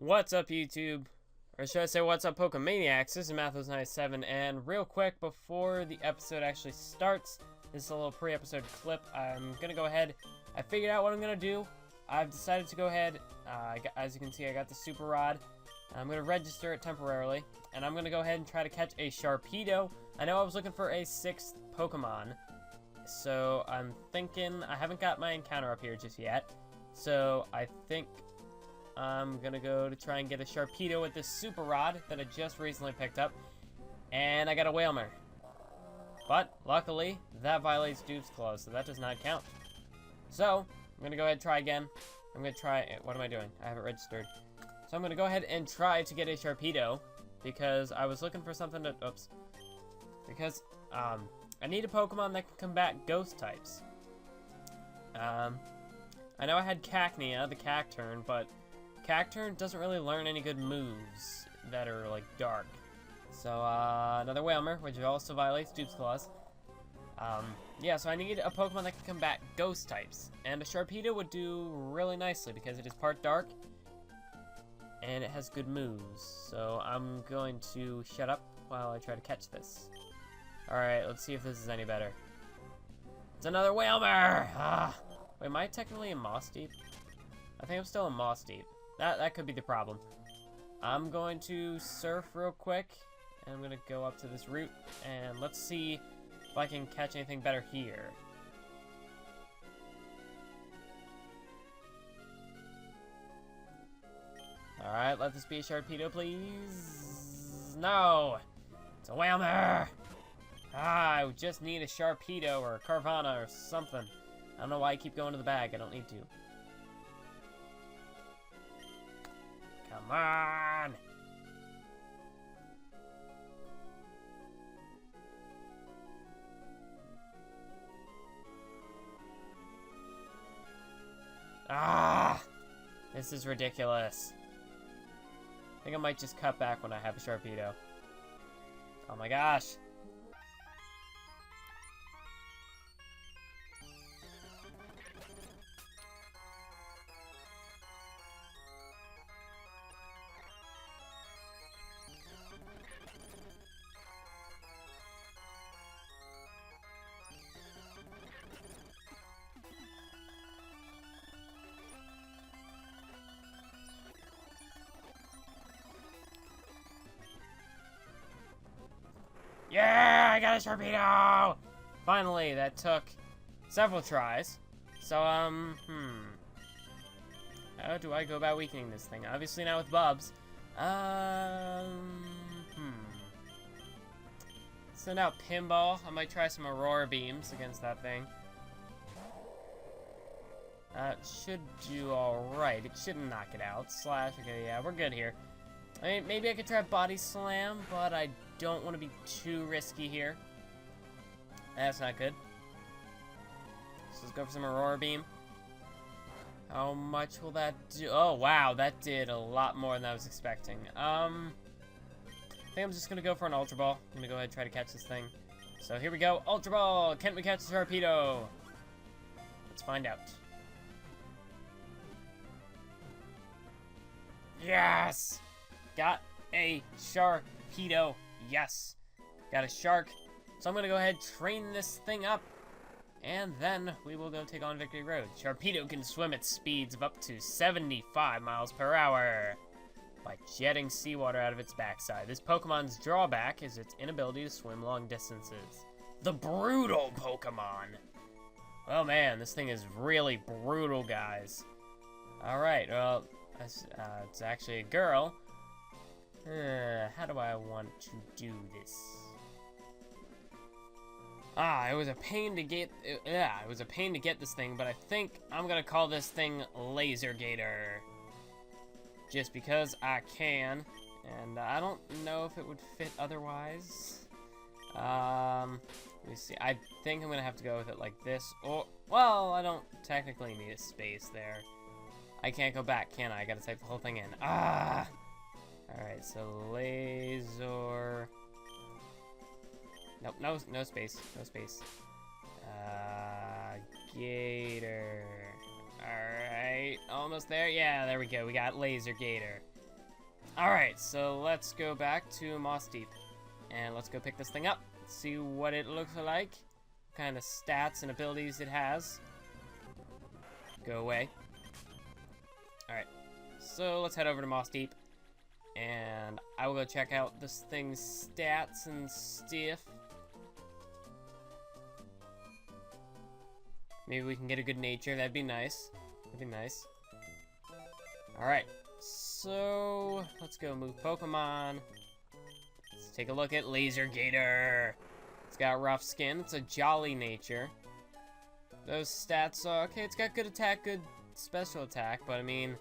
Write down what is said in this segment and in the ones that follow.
What's up, YouTube? Or should I say, what's up, Pokemaniacs? This is Mathos97, and real quick, before the episode actually starts, this is a little pre-episode clip. I'm gonna go ahead. I figured out what I'm gonna do. I've decided to go ahead. As you can see, I got the Super Rod. I'm gonna register it temporarily, and I'm gonna go ahead and try to catch a Sharpedo. I know I was looking for a 6th Pokemon, so I'm thinking I haven't got my encounter up here just yet. So I think I'm gonna go to try and get a Sharpedo with this Super Rod that I just recently picked up. And I got a Whalmer. But, luckily, that violates Dupe's Clause, so that does not count. So, I'm gonna go ahead and try again. I'm gonna try, what am I doing? I haven't registered. So I'm gonna go ahead and try to get a Sharpedo, because I was looking for something to, because, I need a Pokemon that can combat ghost types. I know I had Cacnea, the Cacturn, but Cacturn doesn't really learn any good moves that are, like, dark. So, another Whalmer, which also violates Dupe's Clause. Yeah, so I need a Pokemon that can combat ghost types. And a Sharpedo would do really nicely because it is part dark and it has good moves. So I'm going to shut up while I try to catch this. Alright, let's see if this is any better. It's another Whalmer! Wait, am I technically in Moss Deep? I think I'm still in Moss Deep. That could be the problem. I'm going to surf real quick, and I'm going to go up to this route, and let's see if I can catch anything better here. Alright, let this be a Sharpedo, please. No! It's a Whalmer! I just need a Sharpedo or a Carvana or something. I don't know why I keep going to the bag. I don't need to. Come on! This is ridiculous. I think I might just cut back when I have a Sharpedo. Oh my gosh. Yeah, I got a Sharpedo! Finally, that took several tries. So, how do I go about weakening this thing? Obviously not with Bubs. Send out Pinball. I might try some Aurora Beams against that thing. Should do alright. It shouldn't knock it out. Slash, okay, yeah, we're good here. I mean, maybe I could try Body Slam, but I don't want to be too risky here. That's not good. So let's go for some Aurora Beam. How much will that do? Oh, wow, that did a lot more than I was expecting. I think I'm just going to go for an Ultra Ball. I'm going to go ahead and try to catch this thing. So here we go. Ultra Ball! Can we catch the Sharpedo? Let's find out. Yes! Got a Sharpedo. Yes. Got a Shark. So I'm going to go ahead and train this thing up. And then we will go take on Victory Road. Sharpedo can swim at speeds of up to 75 miles per hour by jetting seawater out of its backside. This Pokemon's drawback is its inability to swim long distances. The brutal Pokemon. Oh man, this thing is really brutal, guys. Alright, well, it's actually a girl. How do I want to do this? It was a pain to get. It was a pain to get this thing, but I think I'm gonna call this thing Laser Gator, just because I can, and I don't know if it would fit otherwise. Let me see. I think I'm gonna have to go with it like this. Or, well, I don't technically need a space there. I can't go back, can I? I gotta type the whole thing in. Alright, so Laser. Nope, no space. No space. Gator. Alright, almost there. Yeah, there we go. We got Laser Gator. Alright, so let's go back to Moss Deep. And let's go pick this thing up. See what it looks like. What kind of stats and abilities it has. Go away. Alright, so let's head over to Moss Deep. And I will go check out this thing's stats and stuff. Maybe we can get a good nature. That'd be nice. That'd be nice. Alright, so let's go move Pokemon. Let's take a look at Laser Gator. It's got rough skin. It's a jolly nature. Those stats are okay. It's got good attack, good special attack, but I mean,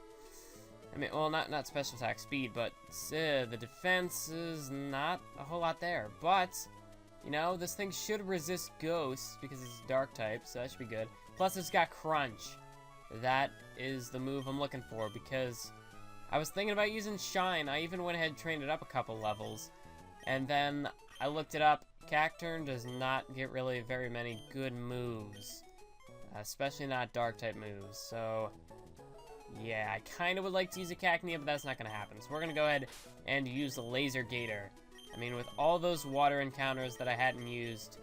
well, not special attack, speed, but the defense is not a whole lot there. But you know, this thing should resist ghosts because it's dark type, so that should be good. Plus, it's got crunch. That is the move I'm looking for because I was thinking about using Shine. I even went ahead and trained it up a couple levels, and then I looked it up. Cacturne does not get really very many good moves, especially not dark type moves. So yeah, I kind of would like to use a Cacnea, but that's not going to happen. So we're going to go ahead and use the Laser Gator. I mean, with all those water encounters that I hadn't used,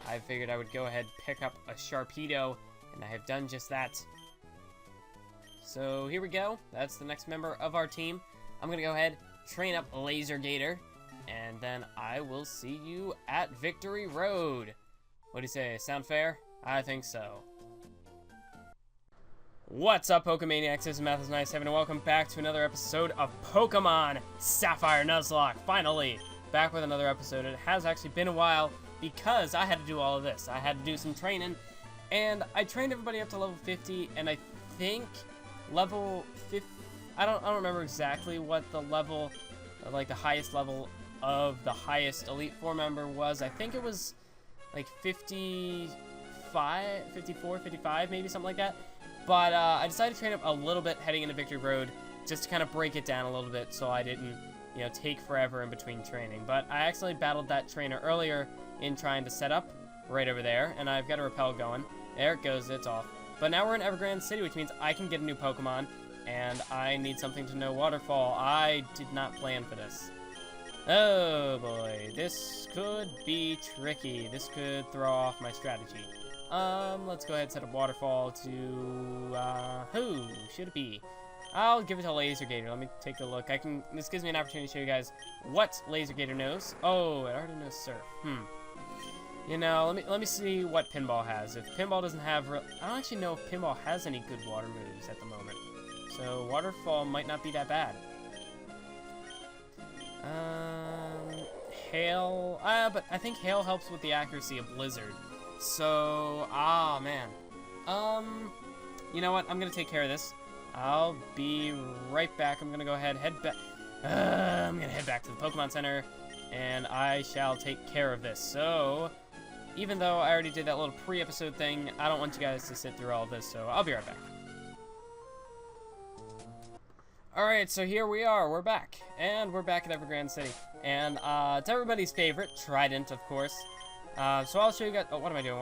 I figured I would go ahead and pick up a Sharpedo, and I have done just that. So here we go. That's the next member of our team. I'm going to go ahead, train up Laser Gator, and then I will see you at Victory Road. What do you say? Sound fair? I think so. What's up, Pokemaniacs? This is Mathos97, and welcome back to another episode of Pokémon Sapphire Nuzlocke. Finally, back with another episode. It has actually been a while because I had to do all of this. I had to do some training, and I trained everybody up to level 50, and I think level 50, I don't remember exactly what the level, like the highest level of the highest Elite Four member was. I think it was like 55, 54, 55, maybe something like that. But I decided to train up a little bit heading into Victory Road, just to kind of break it down a little bit so I didn't, you know, take forever in between training. But I actually battled that trainer earlier in trying to set up right over there, and I've got a repel going. There it goes, it's off. But now we're in Evergrande City, which means I can get a new Pokemon, and I need something to know Waterfall. I did not plan for this. Oh boy, this could be tricky. This could throw off my strategy. Let's go ahead and set up Waterfall to, who should it be? I'll give it to Laser Gator. Let me take a look. This gives me an opportunity to show you guys what Laser Gator knows. Oh, it already knows Surf. You know, let me see what Pinball has. If Pinball doesn't have, I don't actually know if Pinball has any good water moves at the moment. So Waterfall might not be that bad. Hail, but I think Hail helps with the accuracy of Blizzard. So, man. You know what? I'm gonna take care of this. I'll be right back. I'm gonna go ahead, head back. I'm gonna head back to the Pokemon Center, and I shall take care of this. So, even though I already did that little pre-episode thing, I don't want you guys to sit through all of this, so I'll be right back. Alright, so here we are. We're back. And we're back at Evergrande City. And, it's everybody's favorite, Trident, of course. So I'll show you guys. Oh, what am I doing?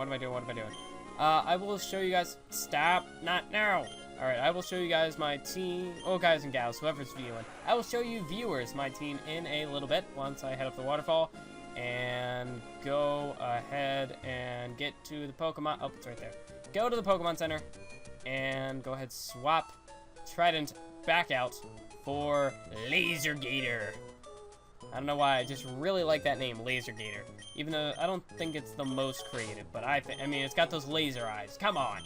I will show you guys. Stop! Not now! Alright, I will show you guys my team. Oh, guys and gals, whoever's viewing. I will show you viewers my team in a little bit once I head up the waterfall. And go ahead and get to the Pokemon. Oh, it's right there. Go to the Pokemon Center. And go ahead, swap Trident back out for Laser Gator. I don't know why, I just really like that name, Laser Gator. Even though I don't think it's the most creative, but I mean, it's got those laser eyes. Come on.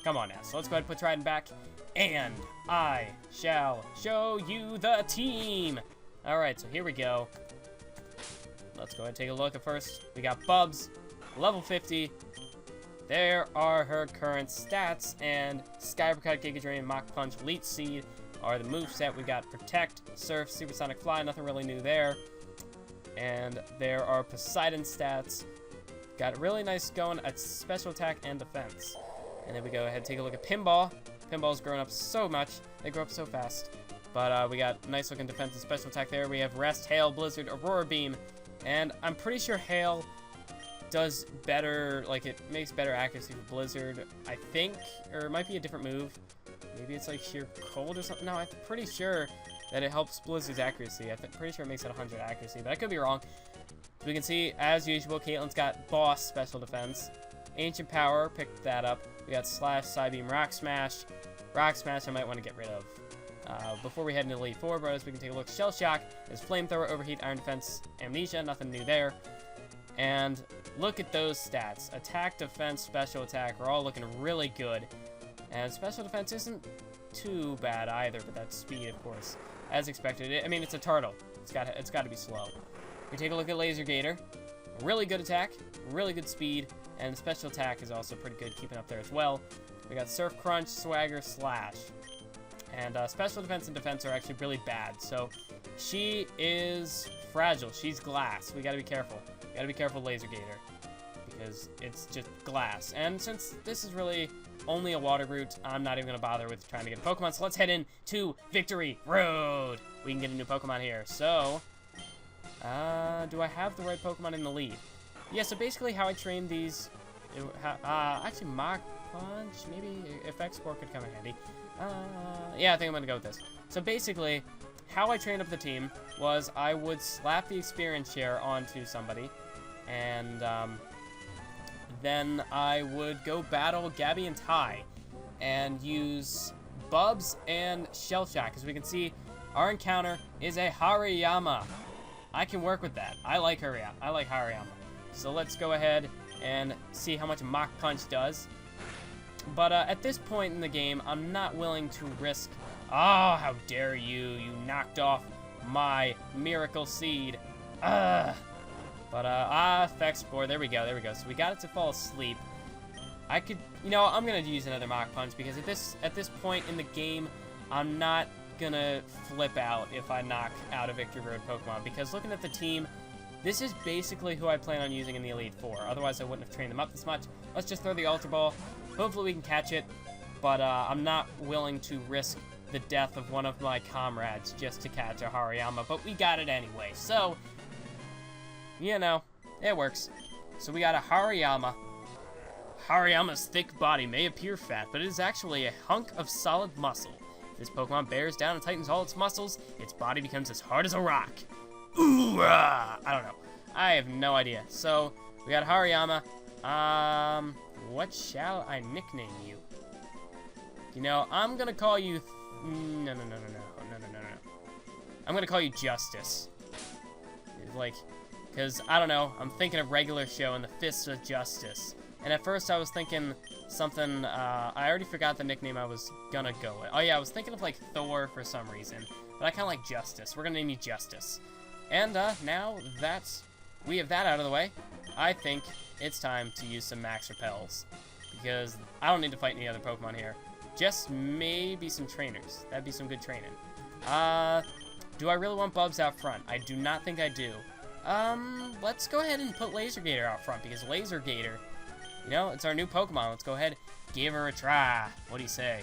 Come on now. So let's go ahead and put Trident back, and I shall show you the team. Alright, so here we go. Let's go ahead and take a look at first. We got Bubs, level 50. There are her current stats, and Sky Uppercut, Giga Drain, Mach Punch, Leech Seed are the moveset. We got Protect, Surf, Supersonic Fly, nothing really new there. And there are Poseidon stats. Got really nice going at special attack and defense. And then we go ahead and take a look at Pinball. Pinball's grown up so much. They grow up so fast. But we got nice looking defense and special attack there. We have Rest, Hail, Blizzard, Aurora Beam. And I'm pretty sure Hail does better, like it makes better accuracy for Blizzard, I think. Or it might be a different move. Maybe it's like sheer cold or something. No, I'm pretty sure that it helps Blizzard's accuracy. I'm pretty sure it makes it 100 accuracy, but I could be wrong. So we can see, as usual, Caitlyn's got Boss Special Defense. Ancient Power, picked that up. We got Slash, Psybeam, Rock Smash. Rock Smash I might want to get rid of. Before we head into Elite Four, bros, we can take a look. Shell Shock is Flamethrower, Overheat, Iron Defense, Amnesia. Nothing new there. And look at those stats. Attack, Defense, Special Attack are all looking really good. And Special Defense isn't too bad either, but that's speed, of course. As expected. I mean, it's a turtle. It's got to be slow. We take a look at Laser Gator. Really good attack, really good speed, and Special Attack is also pretty good, keeping up there as well. We got Surf Crunch, Swagger, Slash. And Special Defense and Defense are actually really bad, so she is fragile. She's glass. We gotta be careful. We gotta be careful with Laser Gator, because it's just glass. And since this is really only a water route, I'm not even gonna bother with trying to get a Pokemon, so let's head in to Victory Road. We can get a new Pokemon here. So, do I have the right Pokemon in the lead? Yeah, so basically how I train these, actually Mach Punch, maybe Effect Spore could come in handy. Yeah, I think I'm gonna go with this. So basically, how I trained up the team was I would slap the experience share onto somebody, and then I would go battle Gabby and Ty, and use Bubs and Shell Shock. As we can see, our encounter is a Hariyama. I can work with that. I like Hariyama. So let's go ahead and see how much Mach Punch does. But at this point in the game, I'm not willing to risk... Oh, how dare you. You knocked off my Miracle Seed. But, Effect Spore. There we go. So we got it to fall asleep. I could... You know, I'm going to use another Mach Punch, because at this point in the game, I'm not going to flip out if I knock out a Victory Road Pokemon. Because looking at the team, this is basically who I plan on using in the Elite Four. Otherwise, I wouldn't have trained them up this much. Let's just throw the Ultra Ball. Hopefully we can catch it, but I'm not willing to risk the death of one of my comrades just to catch a Hariyama, but we got it anyway, so, you know, it works. So we got a Hariyama. Hariyama's thick body may appear fat, but it is actually a hunk of solid muscle. If this Pokemon bears down and tightens all its muscles, its body becomes as hard as a rock. Ooh, I don't know. I have no idea. So, we got Hariyama. What shall I nickname you? You know, I'm gonna call you... No. I'm gonna call you Justice. Like, because, I don't know, I'm thinking of regular show and the Fists of Justice. And at first I was thinking something, I already forgot the nickname I was gonna go with. Oh yeah, I was thinking of, like, Thor for some reason. But I kinda like Justice. We're gonna name you Justice. And, now that we have that out of the way, I think it's time to use some Max Repels, because I don't need to fight any other Pokemon here. Just maybe some trainers. That'd be some good training. Do I really want Bubs out front? I do not think I do. Let's go ahead and put Laser Gator out front, because Laser Gator, you know, it's our new Pokemon. Let's go ahead, give her a try. What do you say?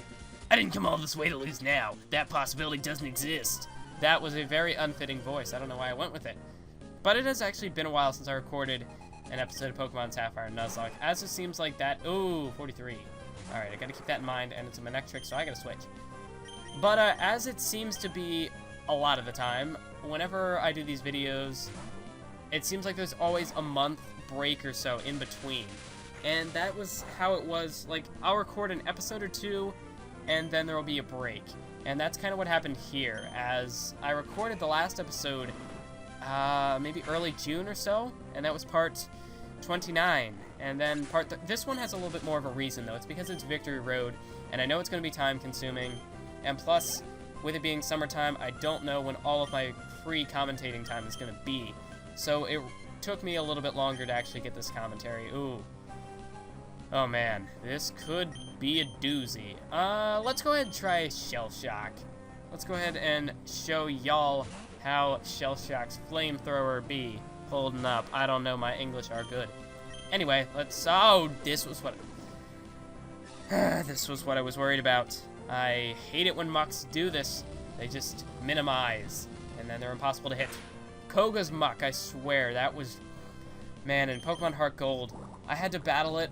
I didn't come all this way to lose now. That possibility doesn't exist. That was a very unfitting voice. I don't know why I went with it. But it has actually been a while since I recorded an episode of Pokemon Sapphire Nuzlocke, as it seems like that... Ooh, 43. Alright, I gotta keep that in mind, and it's a Manectric, so I gotta switch. But, as it seems to be a lot of the time, whenever I do these videos, it seems like there's always a month break or so in between. And that was how it was, like, I'll record an episode or two, and then there will be a break. And that's kind of what happened here, as I recorded the last episode, maybe early June or so, and that was part 29. And then this one has a little bit more of a reason, though. It's because it's Victory Road, and I know it's going to be time-consuming, and plus, with it being summertime, I don't know when all of my free commentating time is going to be. So it took me a little bit longer to actually get this commentary. Ooh. Oh man, this could be a doozy. Let's go ahead and try Shell Shock. Let's go ahead and show y'all how Shell Shock's Flamethrower be holding up. I don't know, my English are good. Anyway, let's... Oh, this was what... this was what I was worried about. I hate it when Mucks do this. They just minimize, and then they're impossible to hit. Koga's Muck, I swear, that was... Man, in Pokemon Heart Gold, I had to battle it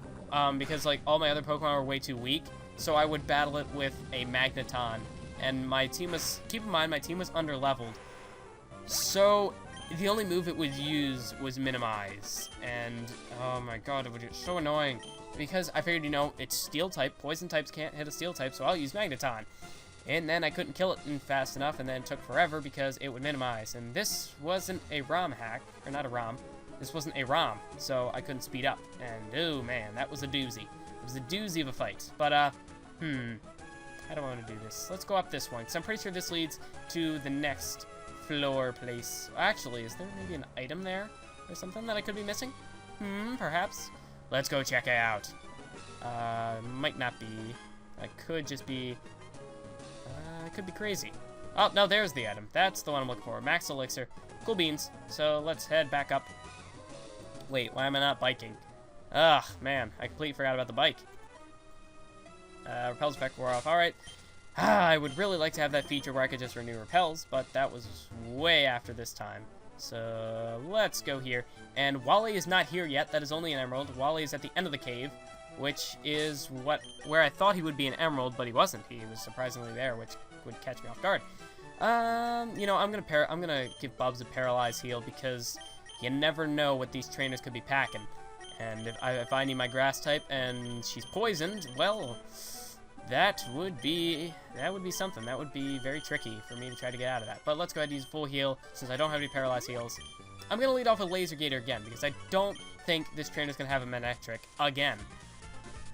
because, like, all my other Pokemon were way too weak, so I would battle it with a Magneton and my team was, keep in mind, my team was under-leveled. So, the only move it would use was Minimize, and, oh my god, it was just so annoying. Because I figured, you know, it's Steel type, Poison types can't hit a Steel type, so I'll use Magneton. And then I couldn't kill it fast enough, and then it took forever because it would Minimize. And this wasn't a ROM hack, or not a ROM, this wasn't a ROM, so I couldn't speed up. And, oh man, that was a doozy. It was a doozy of a fight. But, how do I want to do this? Let's go up this one, because I'm pretty sure this leads to the next floor place. Actually, is there maybe an item there? Or something that I could be missing? Perhaps. Let's go check it out. Might not be. I could just be... I could be crazy. Oh, no, there's the item. That's the one I'm looking for. Max Elixir. Cool beans. So, let's head back up. Wait, why am I not biking? Ugh, man. I completely forgot about the bike. Repels effect wore off. Alright. I would really like to have that feature where I could just renew repels, but that was way after this time. So, let's go here. And Wally is not here yet. That is only an emerald. Wally is at the end of the cave, which is where I thought he would be an emerald, but he wasn't. He was surprisingly there, which would catch me off guard. You know, I'm gonna give Bubs a paralyzed heal because you never know what these trainers could be packing. And if I need my grass type and she's poisoned, well, that would be something. That would be very tricky for me to try to get out of that. But let's go ahead and use full heal since I don't have any paralyzed heals. I'm going to lead off with Laser Gator again because I don't think this trainer's going to have a Manectric again.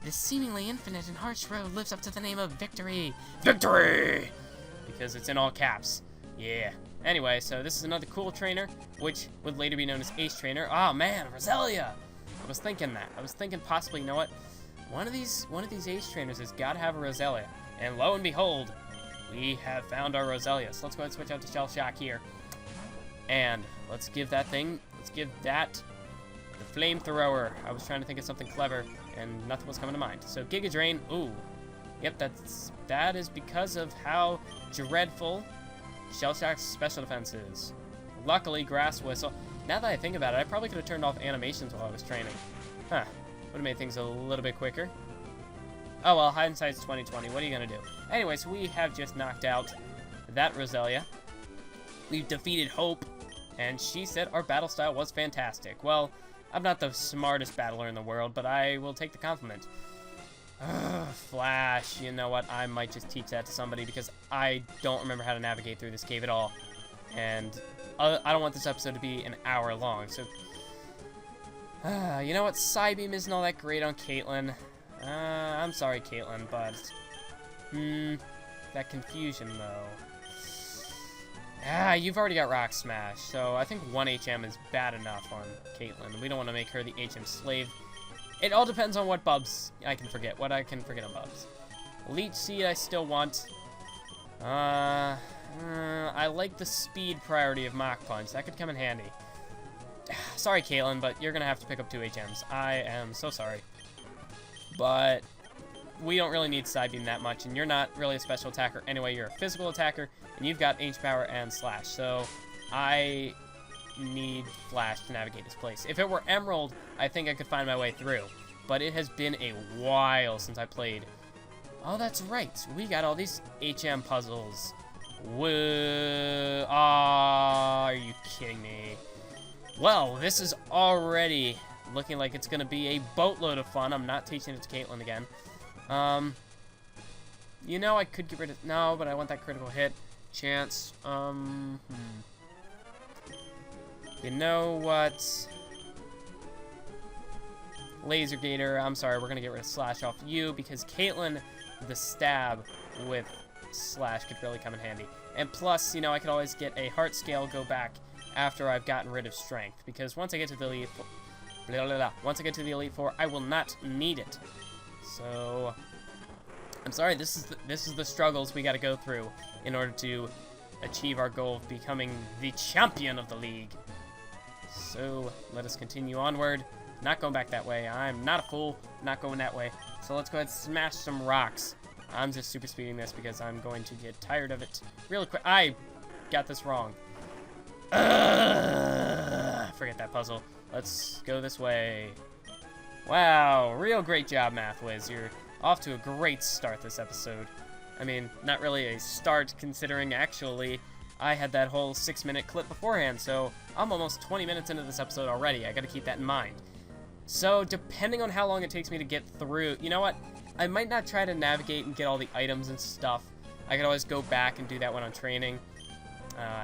This seemingly infinite and harsh road lives up to the name of victory. Victory! Because it's in all caps. Yeah. Anyway, so this is another cool trainer, which would later be known as Ace Trainer. Oh man, Roselia! I was thinking that. I was thinking possibly, you know what? One of these Ace Trainers has got to have a Roselia. And lo and behold, we have found our Roselia. So let's go ahead and switch out to Shell Shock here. And let's give that the Flamethrower. I was trying to think of something clever, and nothing was coming to mind. So Giga Drain, ooh. Yep, that is because of how dreadful Shell Shock's special defense is. Luckily, Grass Whistle. Now that I think about it, I probably could have turned off animations while I was training. Huh. Would have made things a little bit quicker. Oh well, hindsight's 2020. What are you gonna do? Anyway, so we have just knocked out that Roselia. We've defeated Hope, and she said our battle style was fantastic. Well, I'm not the smartest battler in the world, but I will take the compliment. Flash, you know what? I might just teach that to somebody because I don't remember how to navigate through this cave at all. And I don't want this episode to be an hour long, so... you know what? Psybeam isn't all that great on Caitlyn. I'm sorry, Caitlyn, but... that confusion, though. You've already got Rock Smash, so I think 1 HM is bad enough on Caitlyn. We don't want to make her the HM slave. It all depends on what Bubs I can forget. What I can forget on Bubs. Leech Seed I still want. I like the speed priority of Mach Punch. That could come in handy. Sorry, Caitlyn, but you're going to have to pick up 2 HMs. I am so sorry. But we don't really need Psybeam that much, and you're not really a special attacker anyway. You're a physical attacker, and you've got H-Power and Slash. So I need Flash to navigate this place. If it were Emerald, I think I could find my way through. But it has been a while since I played. Oh, that's right. We got all these HM puzzles. Whoa. Are you kidding me? Well, this is already looking like it's going to be a boatload of fun. I'm not teaching it to Caitlyn again. You know, I could get rid of... No, but I want that critical hit chance. You know what? Laser Gator, I'm sorry, we're going to get rid of Slash off you because Caitlyn, the stab with Slash could really come in handy. And plus, you know, I could always get a Heart Scale go back after I've gotten rid of Strength, because once I get to the Elite Four, once I get to the Elite Four, I will not need it. So, I'm sorry, this is the struggles we got to go through in order to achieve our goal of becoming the champion of the league. So, let us continue onward. Not going back that way. I'm not a fool. Not going that way. So let's go ahead and smash some rocks. I'm just super speeding this because I'm going to get tired of it really quick. I got this wrong. Forget that puzzle. Let's go this way. Wow, real great job, Math Wiz. You're off to a great start this episode. I mean, not really a start, considering actually I had that whole 6-minute clip beforehand, so I'm almost 20 minutes into this episode already. I gotta keep that in mind. So, depending on how long it takes me to get through, you know what? I might not try to navigate and get all the items and stuff. I could always go back and do that when I'm training.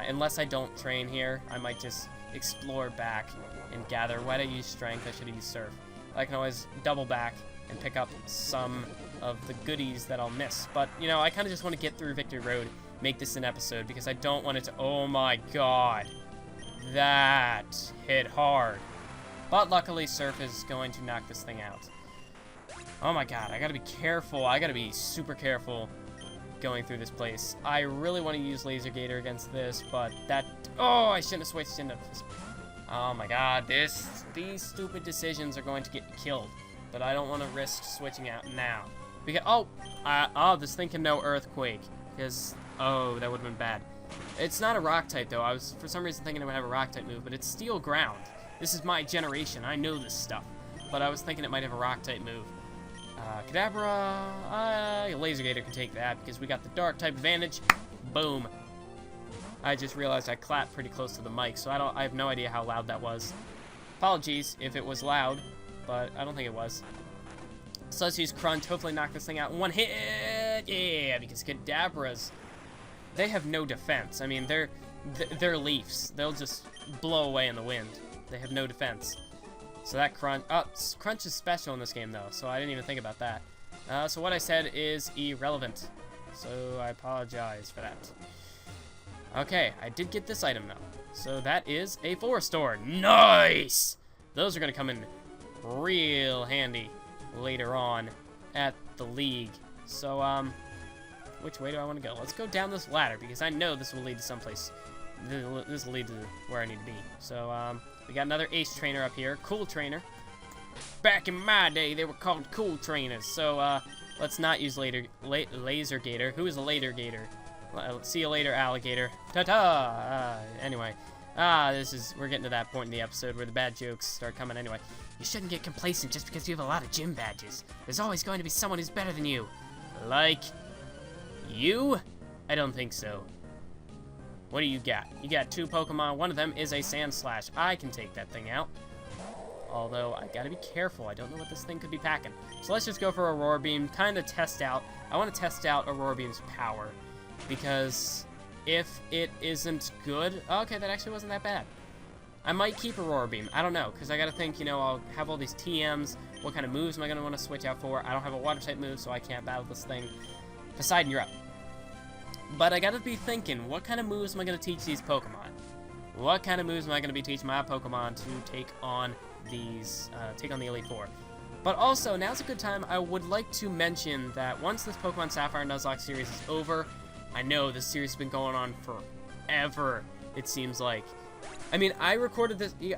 Unless I don't train here, I might just explore back and gather. Why'd I use strength? I should have used surf. I can always double back and pick up some of the goodies that I'll miss. But, you know, I kind of just want to get through Victory Road, make this an episode, because I don't want it to... Oh my god. That hit hard. But luckily, surf is going to knock this thing out. Oh my god, I gotta be careful. I gotta be super careful going through this place. I really want to use Laser Gator against this, but that... Oh, I shouldn't have switched, shouldn't have... Oh my god, these stupid decisions are going to get killed. But I don't want to risk switching out now. Because, this thing can know Earthquake. Because, oh, that would have been bad. It's not a rock type, though. I was, for some reason, thinking it would have a rock type move, but it's Steel Ground. This is my generation. I know this stuff. But I was thinking it might have a rock type move. Kadabra, Laser Gator can take that because we got the dark type advantage. Boom. I just realized I clapped pretty close to the mic, so I have no idea how loud that was. Apologies if it was loud, but I don't think it was. So let's use Crunch, hopefully knock this thing out in one hit. Yeah, because Kadabras, they have no defense. I mean, they're leaves. They'll just blow away in the wind. They have no defense. So that Crunch... Oh, Crunch is special in this game, though, so I didn't even think about that. So what I said is irrelevant. So I apologize for that. Okay, I did get this item, though. So that is a Forest Door. Nice! Those are going to come in real handy later on at the League. So, which way do I want to go? Let's go down this ladder, because I know this will lead to someplace. This will lead to where I need to be. So, we got another Ace Trainer up here. Cool Trainer. Back in my day, they were called Cool Trainers. So, let's not use Laser Gator. Who is a Laser Gator? See you later, alligator. Ta-ta! Anyway. We're getting to that point in the episode where the bad jokes start coming anyway. You shouldn't get complacent just because you have a lot of gym badges. There's always going to be someone who's better than you. Like... you? I don't think so. What do you got? You got 2 Pokemon. One of them is a Sand Slash. I can take that thing out. Although, I gotta be careful. I don't know what this thing could be packing. So let's just go for Aurora Beam. Kind of test out. I want to test out Aurora Beam's power. Because if it isn't good... Okay, that actually wasn't that bad. I might keep Aurora Beam. I don't know. Because I gotta think, you know, I'll have all these TMs. What kind of moves am I gonna want to switch out for? I don't have a Water-type move, so I can't battle this thing. Poseidon, you're up. But I gotta be thinking, what kind of moves am I gonna teach these Pokemon? What kind of moves am I gonna be teaching my Pokemon to take on these, take on the Elite Four? But also, now's a good time, I would like to mention that once this Pokemon Sapphire Nuzlocke series is over, I know this series has been going on forever, it seems like. I mean, I recorded this, you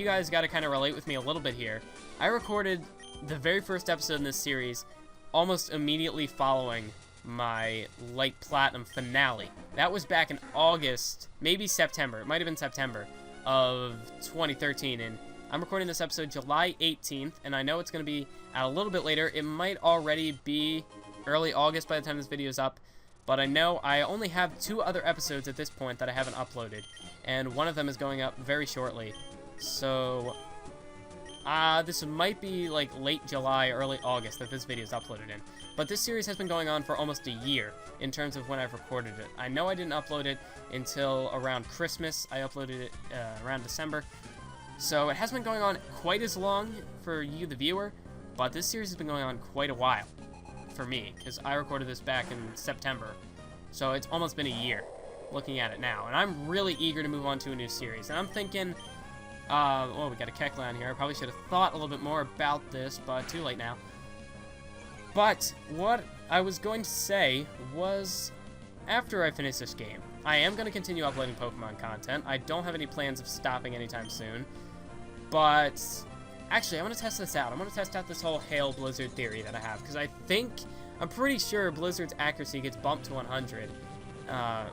guys gotta kind of relate with me a little bit here. I recorded the very first episode in this series almost immediately following my Light Platinum finale. That was back in August, maybe September. It might have been September of 2013, and I'm recording this episode July 18th, and I know it's going to be out a little bit later. It might already be early August by the time this video is up, but I know I only have 2 other episodes at this point that I haven't uploaded, and one of them is going up very shortly. So, this might be like late July, early August that this video is uploaded in. But this series has been going on for almost a year in terms of when I've recorded it. I know I didn't upload it until around Christmas. I uploaded it around December. So it hasn't been going on quite as long for you, the viewer, but this series has been going on quite a while for me, because I recorded this back in September. So it's almost been a year looking at it now. And I'm really eager to move on to a new series. And I'm thinking, oh, we got a Kecleon here. I probably should have thought a little bit more about this, but too late now. But what I was going to say was, after I finish this game, I am going to continue uploading Pokemon content. I don't have any plans of stopping anytime soon. But, actually, I want to test this out. I want to test out this whole Hail Blizzard theory that I have. Because I'm pretty sure Blizzard's accuracy gets bumped to 100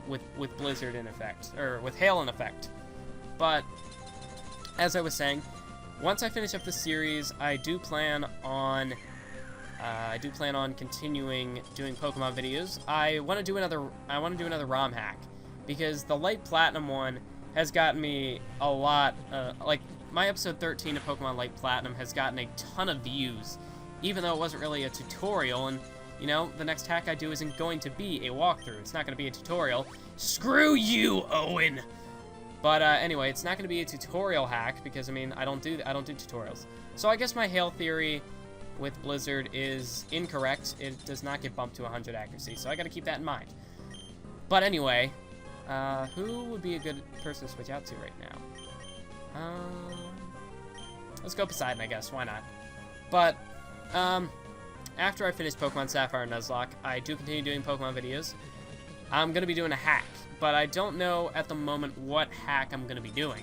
with Blizzard in effect. Or with Hail in effect. But, as I was saying, once I finish up this series, I do plan on I do plan on continuing doing Pokemon videos. I want to do another ROM hack, because the Light Platinum one has gotten me a lot, like, my episode 13 of Pokemon Light Platinum has gotten a ton of views, even though it wasn't really a tutorial, and, you know, the next hack I do isn't going to be a walkthrough. It's not going to be a tutorial. Screw you, Owen! But, anyway, it's not going to be a tutorial hack, because, I mean, I don't do tutorials. So I guess my hail theory with Blizzard is incorrect. It does not get bumped to 100 accuracy, so I gotta keep that in mind. But anyway, who would be a good person to switch out to right now? Let's go Poseidon, I guess. Why not? But, after I finish Pokemon Sapphire Nuzlocke, I do continue doing Pokemon videos. I'm gonna be doing a hack, but I don't know at the moment what hack I'm gonna be doing.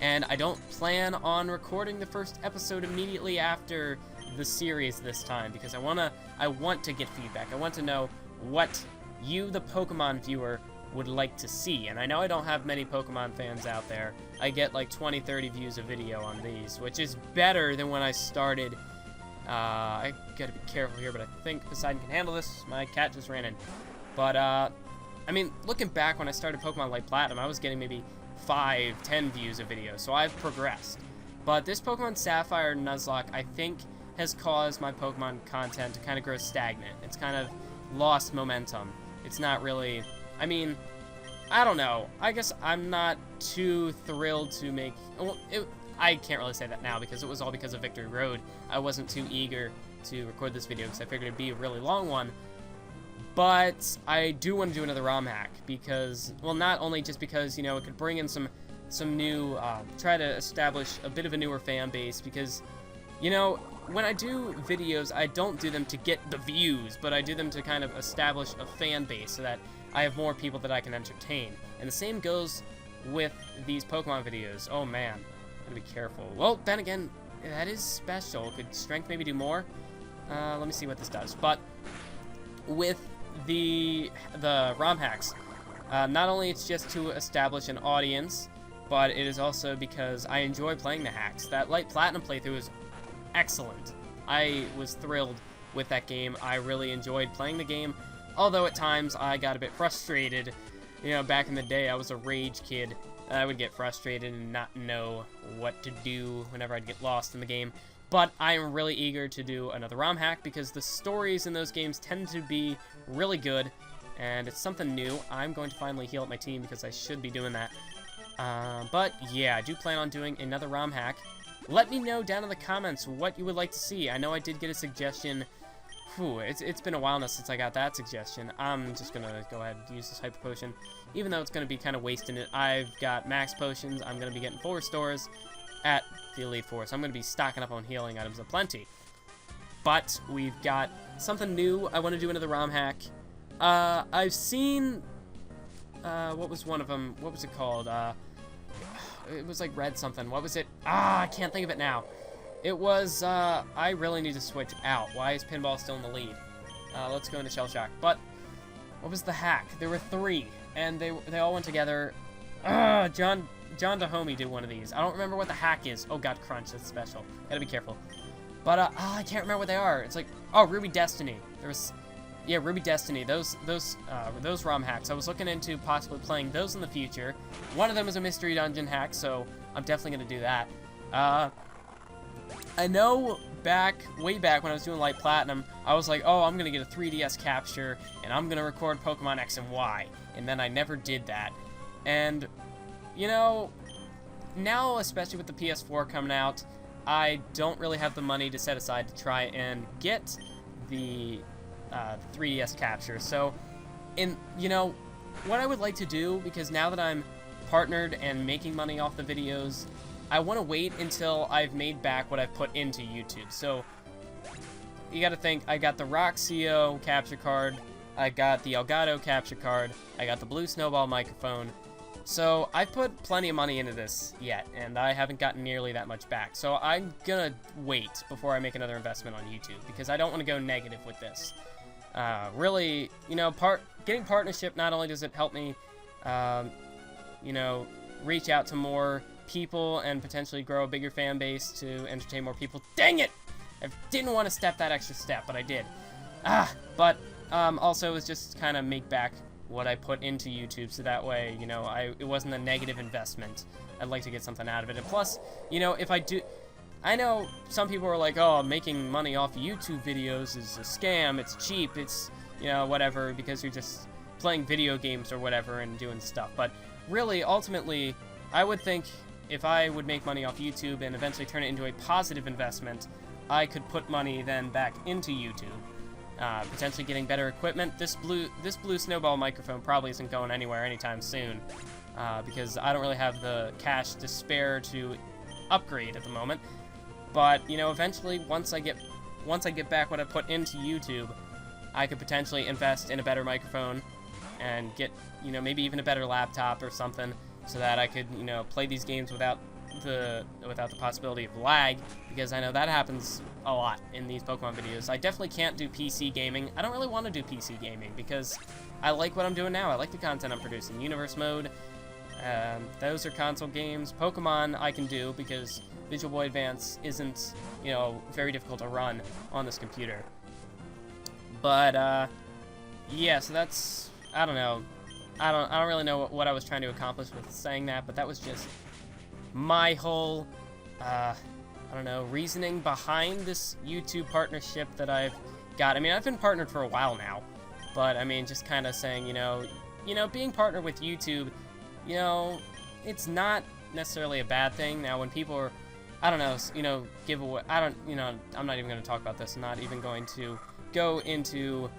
And I don't plan on recording the first episode immediately after the series this time, because I want to get feedback. I want to know what you, the Pokemon viewer, would like to see. And I know I don't have many Pokemon fans out there. I get like 20-30 views a video on these, which is better than when I started. I gotta be careful here, but I think Poseidon can handle this. My cat just ran in. But I mean, looking back when I started Pokemon Light Platinum, I was getting maybe 5-10 views a video, so I've progressed. But this Pokemon Sapphire Nuzlocke, I think, has caused my Pokemon content to kind of grow stagnant. It's kind of lost momentum. It's not really, I mean, I don't know. I guess I'm not too thrilled to make, well, I can't really say that now because it was all because of Victory Road. I wasn't too eager to record this video because I figured it'd be a really long one. But I do want to do another ROM hack because, well, not only just because, you know, it could bring in some new, try to establish a bit of a newer fan base, because, you know, when I do videos, I don't do them to get the views, but I do them to kind of establish a fan base so that I have more people that I can entertain. And the same goes with these Pokemon videos. Oh man, gotta be careful. Well, then again, that is special. Could strength maybe do more? Let me see what this does. But with the ROM hacks, not only it's just to establish an audience, but it is also because I enjoy playing the hacks. That Light Platinum playthrough is excellent. I was thrilled with that game. I really enjoyed playing the game, although at times I got a bit frustrated. You know, back in the day, I was a rage kid. I would get frustrated and not know what to do whenever I'd get lost in the game. But I am really eager to do another ROM hack because the stories in those games tend to be really good, and it's something new. I'm going to finally heal up my team because I should be doing that. But yeah, I do plan on doing another ROM hack. Let me know down in the comments what you would like to see. I know I did get a suggestion. Whew, it's been a while now since I got that suggestion. I'm just going to go ahead and use this Hyper Potion, even though it's going to be kind of wasting it. I've got max potions. I'm going to be getting 4 stores at the Elite Four, so I'm going to be stocking up on healing items aplenty. But we've got something new. I want to do another ROM hack. I've seen, what was one of them? What was it called? It was like red something. What was it? I can't think of it now. It was, I really need to switch out. Why is Pinball still in the lead? Let's go into Shell Shock. But, what was the hack? There were 3, and they all went together. John Dahomey did one of these. I don't remember what the hack is. Oh god, Crunch, that's special. Gotta be careful. But, I can't remember what they are. It's like, oh, Ruby Destiny. There was, yeah, Ruby Destiny. Those ROM hacks. I was looking into possibly playing those in the future. One of them is a mystery dungeon hack, so I'm definitely gonna do that. I know way back when I was doing Light Platinum, I was like, oh, I'm gonna get a 3DS capture, and I'm gonna record Pokemon X and Y. And then I never did that. And, you know, now, especially with the PS4 coming out, I don't really have the money to set aside to try and get the 3DS capture. So, you know, what I would like to do, because now that I'm partnered and making money off the videos, I want to wait until I've made back what I've put into YouTube. So, you gotta think, I got the Roxio capture card, I got the Elgato capture card, I got the Blue Snowball microphone. So, I put plenty of money into this yet, and I haven't gotten nearly that much back. So, I'm gonna wait before I make another investment on YouTube, because I don't want to go negative with this. Really, you know, getting partnership, not only does it help me, you know, reach out to more people and potentially grow a bigger fan base to entertain more people. Dang it! I didn't want to step that extra step, but I did. But also it was just kind of make back what I put into YouTube, so that way, you know, it wasn't a negative investment. I'd like to get something out of it. And plus, you know, if I do, I know some people are like, oh, making money off YouTube videos is a scam, it's cheap, it's, you know, whatever, because you're just playing video games or whatever and doing stuff. But really, ultimately, I would think if I would make money off YouTube and eventually turn it into a positive investment, I could put money then back into YouTube. Potentially getting better equipment. This blue snowball microphone probably isn't going anywhere anytime soon, because I don't really have the cash to spare to upgrade at the moment. But you know, eventually, once I get back what I put into YouTube, I could potentially invest in a better microphone and get, you know, maybe even a better laptop or something, so that I could, you know, play these games without the possibility of lag, because I know that happens a lot in these Pokemon videos. I definitely can't do PC gaming. I don't really want to do PC gaming because I like what I'm doing now. I like the content I'm producing. Universe mode, those are console games. Pokemon I can do because Visual Boy Advance isn't, you know, very difficult to run on this computer. But yeah, so that's, I don't know. I don't really know what I was trying to accomplish with saying that, but that was just my whole, I don't know, reasoning behind this YouTube partnership that I've got. I mean, I've been partnered for a while now, but I mean, just kind of saying, you know, being partnered with YouTube, you know, it's not necessarily a bad thing. Now, when people are, I don't know, you know, give away, you know, I'm not even going to talk about this. I'm not even going to go into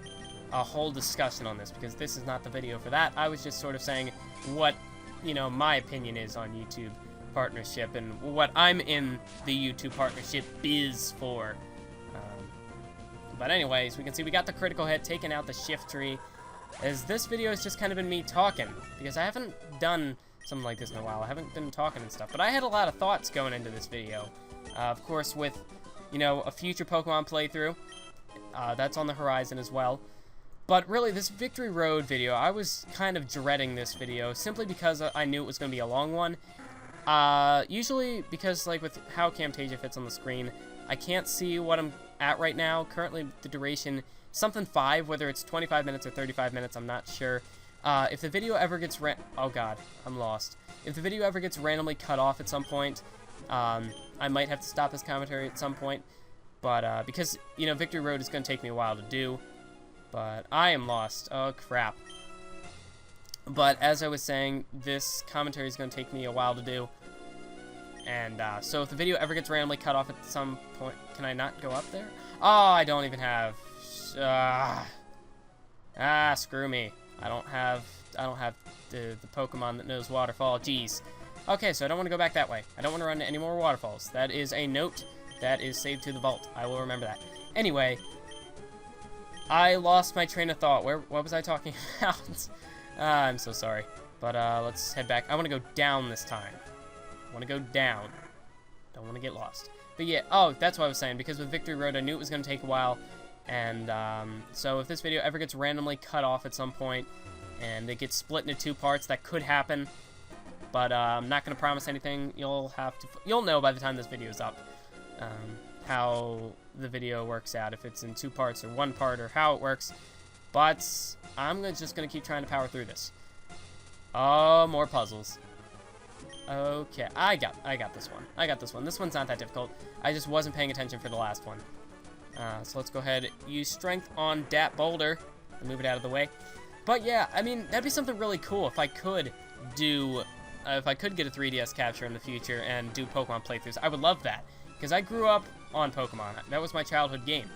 a whole discussion on this because this is not the video for that. I was just sort of saying what, you know, my opinion is on YouTube partnership and what I'm in the YouTube partnership biz for. But anyways, we can see we got the critical hit, taking out the shift tree, as this video has just kind of been me talking, because I haven't done something like this in a while. I haven't been talking and stuff, but I had a lot of thoughts going into this video. Of course, with, you know, a future Pokemon playthrough, that's on the horizon as well. But really, this Victory Road video, I was kind of dreading this video, simply because I knew it was going to be a long one. Usually, because, like, with how Camtasia fits on the screen, I can't see what I'm at right now. Currently, the duration, something 5, whether it's 25 minutes or 35 minutes, I'm not sure. If the video ever gets oh god, I'm lost. If the video ever gets randomly cut off at some point, I might have to stop this commentary at some point. But, because, you know, Victory Road is going to take me a while to do. But I am lost. Oh, crap. But as I was saying, this commentary is going to take me a while to do. And so if the video ever gets randomly cut off at some point, can I not go up there? Oh, I don't even have. Screw me. I don't have the Pokemon that knows waterfall. Jeez. Okay, so I don't want to go back that way. I don't want to run into any more waterfalls. That is a note that is saved to the vault. I will remember that. Anyway, I lost my train of thought. What was I talking about? I'm so sorry. But let's head back. I want to go down this time. I want to go down. Don't want to get lost. But yeah, oh, that's what I was saying. Because with Victory Road, I knew it was going to take a while. And so if this video ever gets randomly cut off at some point, and it gets split into 2 parts, that could happen. But I'm not going to promise anything. You'll know by the time this video is up how the video works out, if it's in 2 parts or 1 part, or how it works. But I'm just going to keep trying to power through this. Oh, more puzzles. Okay, I got this one. I got this one. This one's not that difficult. I just wasn't paying attention for the last one. So let's go ahead, use strength on Dat Boulder and move it out of the way. But yeah, I mean, that'd be something really cool if I could do, if I could get a 3DS capture in the future and do Pokemon playthroughs. I would love that, because I grew up on Pokemon. That was my childhood game.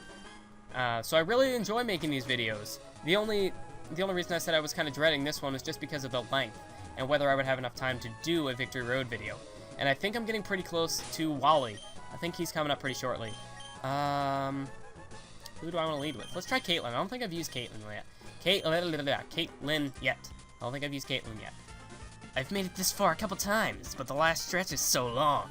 So I really enjoy making these videos. The only reason I said I was kind of dreading this one was just because of the length and whether I would have enough time to do a Victory Road video. And I think I'm getting pretty close to Wally. I think he's coming up pretty shortly. Who do I want to lead with? Let's try Caitlin. I don't think I've used Caitlin yet. Caitlin yet. I don't think I've used Caitlin yet. I've made it this far a couple times, but the last stretch is so long.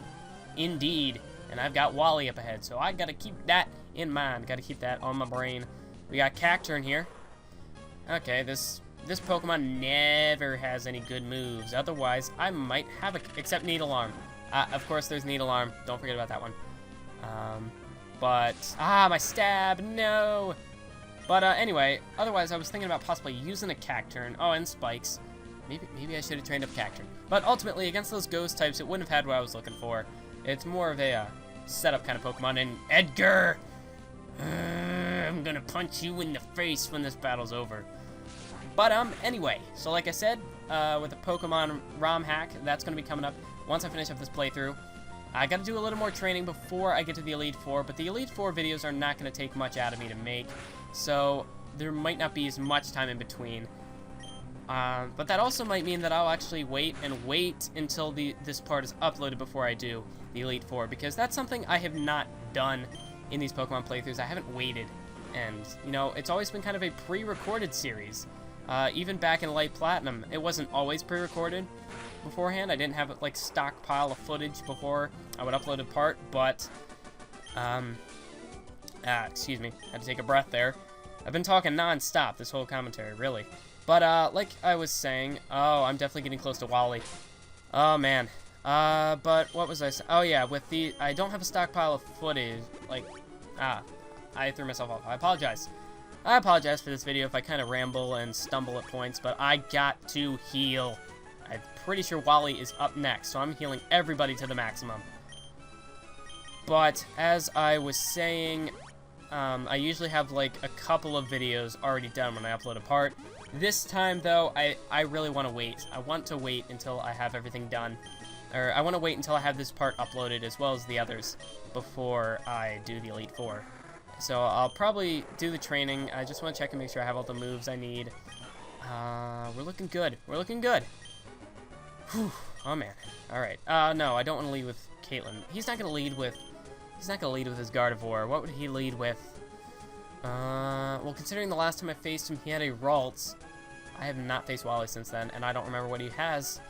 Indeed. And I've got Wally up ahead, so I gotta keep that in mind. Gotta keep that on my brain. We got Cacturne here. Okay, this Pokemon never has any good moves. Otherwise, I might have except Needle Arm. Of course, there's Needle Arm. Don't forget about that one. but... Ah, my stab! No! But anyway, otherwise I was thinking about possibly using a Cacturn. Oh, and Spikes. Maybe I should have trained up Cacturn. But ultimately, against those ghost types, it wouldn't have had what I was looking for. It's more of a setup kind of Pokemon. And Edgar! I'm gonna punch you in the face when this battle's over. But anyway, so like I said, with the Pokemon ROM hack, that's gonna be coming up once I finish up this playthrough. I gotta do a little more training before I get to the Elite Four, but the Elite Four videos are not gonna take much out of me to make, so there might not be as much time in between. But that also might mean that I'll actually wait until this part is uploaded before I do the Elite Four, because that's something I have not done in these Pokemon playthroughs. I haven't waited, and, you know, it's always been kind of a pre-recorded series. Even back in Light Platinum, it wasn't always pre-recorded beforehand. I didn't have, like, stockpile of footage before I would upload a part, but, excuse me, had to take a breath there. I've been talking non-stop this whole commentary, really. But, like I was saying, oh, I'm definitely getting close to Wally. Oh, man. But what was I saying? Oh, yeah, with the, I don't have a stockpile of footage, like, I threw myself off. I apologize. I apologize for this video if I kind of ramble and stumble at points, but I got to heal. I'm pretty sure Wally is up next, so I'm healing everybody to the maximum. But, as I was saying, I usually have, like, a couple of videos already done when I upload a part. This time, though, I really want to wait. I want to wait until I have everything done. Or, I want to wait until I have this part uploaded, as well as the others, before I do the Elite Four. So, I'll probably do the training. I just want to check and make sure I have all the moves I need. We're looking good. We're looking good. Whew. Oh, man. Alright. No, I don't want to lead with Caitlyn. He's not going to lead with his Gardevoir. What would he lead with? Well, considering the last time I faced him, he had a Ralts. I have not faced Wally since then, and I don't remember what he has.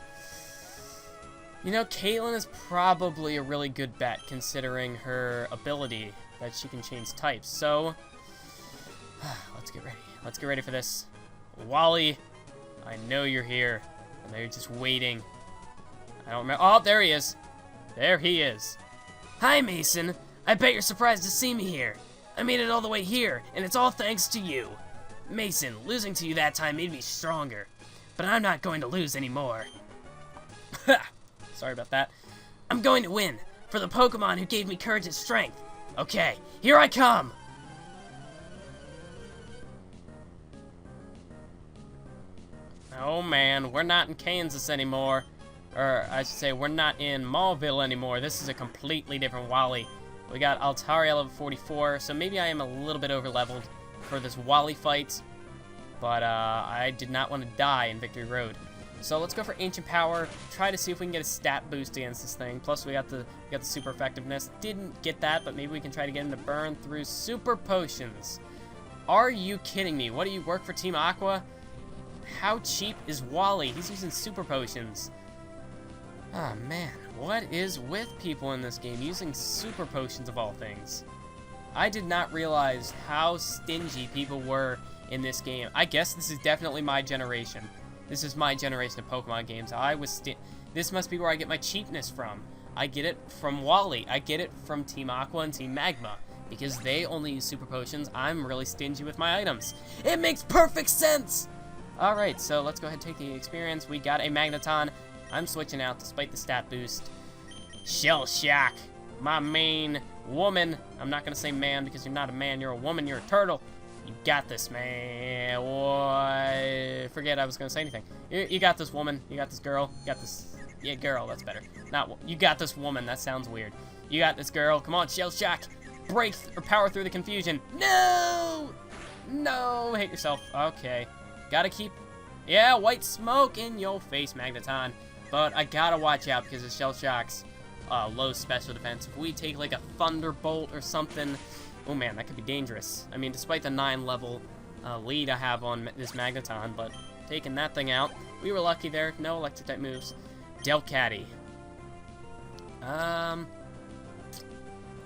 You know, Caitlyn is probably a really good bet, considering her ability that she can change types. So, let's get ready. Let's get ready for this. Wally, I know you're here. I know you're just waiting. I don't remember. Oh, there he is. There he is. Hi, Mason. I bet you're surprised to see me here. I made it all the way here, and it's all thanks to you. Mason, losing to you that time made me stronger. But I'm not going to lose anymore. Sorry about that. I'm going to win, for the Pokemon who gave me courage and strength. Okay, here I come! Oh man, we're not in Kansas anymore. Or, I should say, we're not in Maulville anymore. This is a completely different Wally. We got Altaria level 44, so maybe I am a little bit over-leveled for this Wally fight. But, I did not want to die in Victory Road. So let's go for Ancient Power, try to see if we can get a stat boost against this thing. Plus, we got the Super Effectiveness. Didn't get that, but maybe we can try to get him to burn through Super Potions. Are you kidding me? What, do you work for Team Aqua? How cheap is Wally? He's using Super Potions. Ah, man. What is with people in this game using Super Potions of all things? I did not realize how stingy people were in this game. I guess this is definitely my generation. This is my generation of Pokemon games. This must be where I get my cheapness from. I get it from Wally. I get it from Team Aqua and Team Magma. Because they only use Super Potions, I'm really stingy with my items. It makes perfect sense! Alright, so let's go ahead and take the experience. We got a Magneton. I'm switching out despite the stat boost. Shell Shock, my main woman. I'm not going to say man because you're not a man, you're a woman, you're a turtle. You got this, man. What? Forget I was going to say anything. You got this, woman. You got this, girl. You got this. Yeah, girl, that's better. Not, you got this, woman. That sounds weird. You got this, girl. Come on, Shell Shock. Break or power through the confusion. No! No, hit yourself. Okay. Gotta keep, yeah, white smoke in your face, Magneton. But I gotta watch out because of Shell Shock's low special defense. If we take like a Thunderbolt or something, oh man, that could be dangerous. I mean, despite the 9 level lead I have on this Magneton, but taking that thing out, we were lucky there. No electric type moves. Delcatty.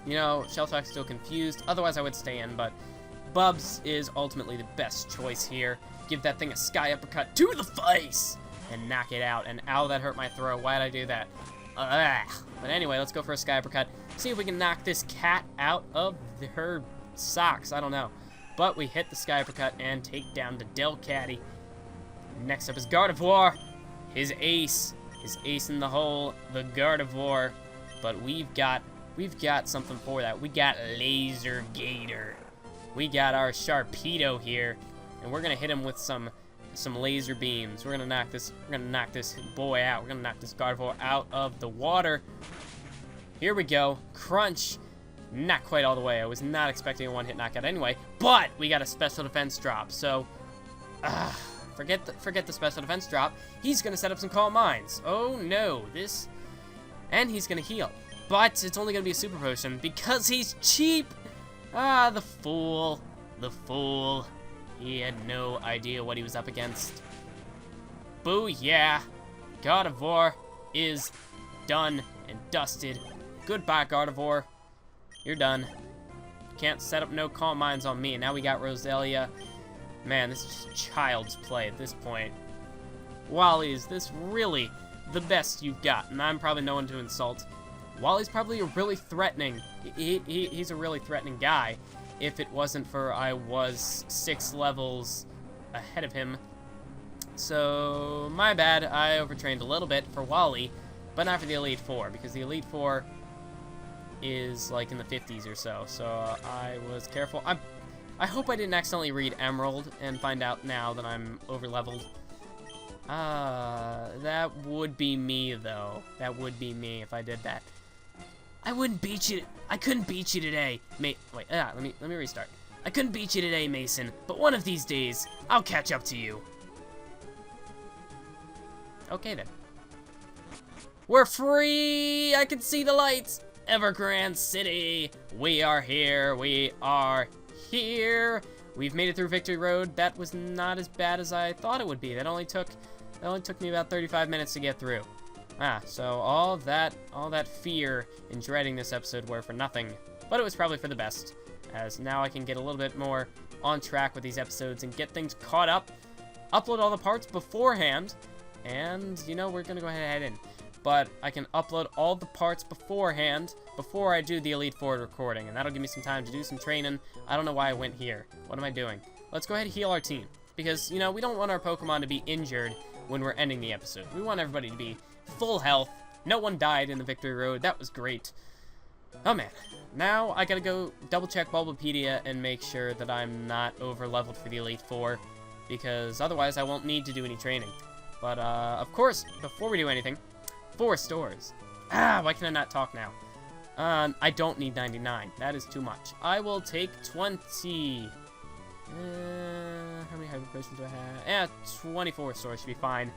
You know, Shell Shock's still confused. Otherwise, I would stay in, but Bubs is ultimately the best choice here. Give that thing a Sky Uppercut to the face and knock it out. And ow, that hurt my throw. Why did I do that? But anyway, let's go for a sky uppercut. See if we can knock this cat out of her socks. I don't know. But we hit the sky uppercut and take down the Delcatty. Next up is Gardevoir. His ace in the hole, the Gardevoir. But we've got something for that. We got Laser Gator. We got our Sharpedo here, and we're gonna hit him with some laser beams. We're gonna knock this boy out. We're gonna knock this Gardevoir out of the water. Here we go. Crunch. Not quite all the way. I was not expecting a one-hit knockout anyway, but we got a special defense drop. So, forget the special defense drop. He's gonna set up some Calm Minds. Oh no, and he's gonna heal. But it's only gonna be a super potion because he's cheap. The fool. He had no idea what he was up against. Booyah! Gardevoir is done and dusted. Goodbye, Gardevoir. You're done. Can't set up no Calm Minds on me. And now we got Roselia. Man, this is just child's play at this point. Wally, is this really the best you've got? And I'm probably no one to insult. Wally's probably a really threatening. He's a really threatening guy. If it wasn't for I was 6 levels ahead of him. So, my bad. I overtrained a little bit for Wally, but not for the Elite Four, because the Elite Four is like in the 50s or so. So I was careful. I hope I didn't accidentally read Emerald and find out now that I'm over-leveled. That would be me, though. That would be me if I did that. I couldn't beat you today, Wait, let me restart. I couldn't beat you today, Mason, but one of these days, I'll catch up to you. Okay, then. We're free! I can see the lights! Evergrande City! We are here! We are here! We've made it through Victory Road. That was not as bad as I thought it would be. That only took me about 35 minutes to get through. So all that fear and dreading this episode were for nothing. But it was probably for the best, as now I can get a little bit more on track with these episodes and get things caught up, upload all the parts beforehand, and, you know, we're gonna go ahead and head in. But I can upload all the parts beforehand, before I do the Elite Four recording, and that'll give me some time to do some training. I don't know why I went here. What am I doing? Let's go ahead and heal our team, because, you know, we don't want our Pokemon to be injured when we're ending the episode. We want everybody to be full health. No one died in the Victory Road. That was great. Oh, man. Now I gotta go double-check Bulbapedia and make sure that I'm not over-leveled for the Elite Four, because otherwise I won't need to do any training. But, of course, before we do anything, 4 stores. Why can I not talk now? I don't need 99. That is too much. I will take 20. How many Hyper Potions do I have? 24 stores should be fine.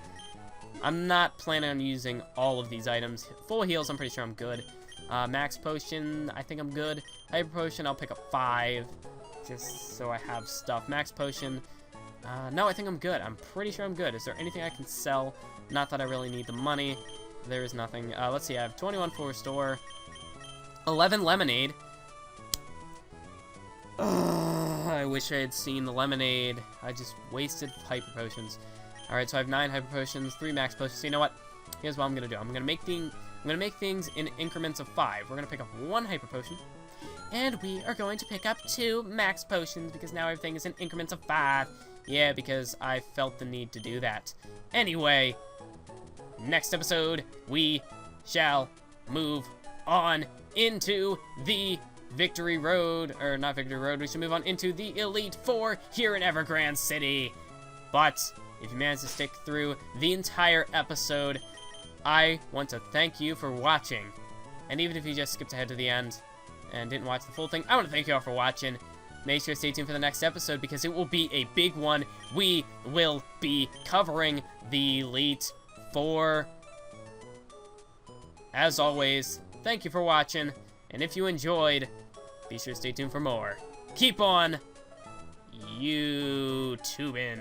I'm not planning on using all of these items. Full heals, I'm pretty sure I'm good. Max Potion, I think I'm good. Hyper Potion, I'll pick up 5, just so I have stuff. Max Potion, no, I think I'm good. I'm pretty sure I'm good. Is there anything I can sell? Not that I really need the money. There is nothing. Let's see, I have 21 for store, 11 lemonade. I wish I had seen the lemonade. I just wasted Hyper Potions. Alright, so I have 9 Hyper Potions, 3 Max Potions. So you know what? Here's what I'm gonna do. I'm gonna make things in increments of 5. We're gonna pick up 1 Hyper Potion, and we are going to pick up 2 Max Potions, because now everything is in increments of 5. Yeah, because I felt the need to do that. Anyway, next episode, we shall move on into the Victory Road, or not Victory Road, we should move on into the Elite Four here in Evergrande City. But if you managed to stick through the entire episode, I want to thank you for watching. And even if you just skipped ahead to the end and didn't watch the full thing, I want to thank you all for watching. Make sure to stay tuned for the next episode, because it will be a big one. We will be covering the Elite Four. As always, thank you for watching, and if you enjoyed, be sure to stay tuned for more. Keep on YouTubing.